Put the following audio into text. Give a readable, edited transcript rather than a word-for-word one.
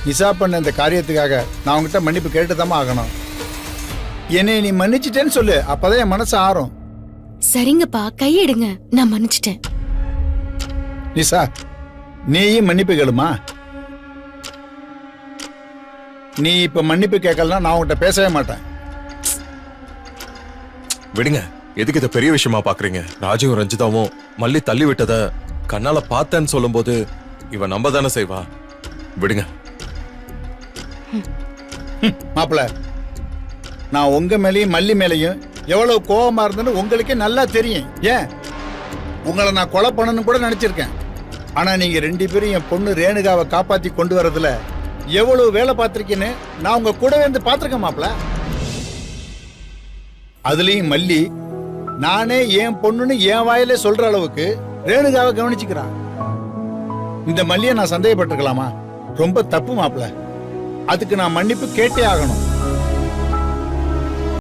நிசா பண்ண இந்த காரியத்துக்காக நான் உங்ககிட்ட மன்னிப்பு கேட்டுதாம்மா ஆகணும். என்னை நீ மன்னிச்சிட்டேன்னு சொல்லு, அப்பதான் என் மனசு ஆறும். சரிங்கப்பா, கையெடுங்க, நான் மன்னிச்சிட்டேன். நிசா, நீயும் மன்னிப்பு கேளுமா. நீ இப்ப மன்னிப்பு கேட்கலன்னா நான் உன்கிட்ட பேசவே மாட்டேன். விடுங்க, எதுக்கு இதை பெரிய விஷயமா பாக்குறீங்க? ராஜுவும் ரஞ்சிதாவும் மல்லி தள்ளி விட்டத கண்ணால பார்த்தேன்னு சொல்லும் போது இவன் நம்ப தானே செய்வா. விடுங்க. மாப்பிள, நான் உங்க மேலயும் மல்லி மேலையும் எவ்வளவு கோபமா இருந்தேன்னு உங்களுக்கே நல்லா தெரியும். ஏன், உங்களை நான் கொலை பண்ணணும்னு கூட நினைச்சிருக்கேன். ஆனா நீங்க 2 பேரும் என் பொண்ணு ரேணுகாவை காப்பாத்தி கொண்டு வரதுல எவ்வளவு வேலை பார்த்திருக்கேன்னு நான் உங்க கூடவே இருந்து பார்த்திருக்கேன் மாப்பிள. அதுலயும் மல்லி நானே என் பொண்ணுன்னு என் வாயிலே சொல்ற அளவுக்கு ரேணுகாவை கவனிச்சுக்கிறான். இந்த மல்லியை நான் சந்தேகப்பட்டிருக்கலாமா? ரொம்ப தப்பு மாப்பிள. அதுக்கு நான் மன்னிப்பு கேட்டே ஆகணும்.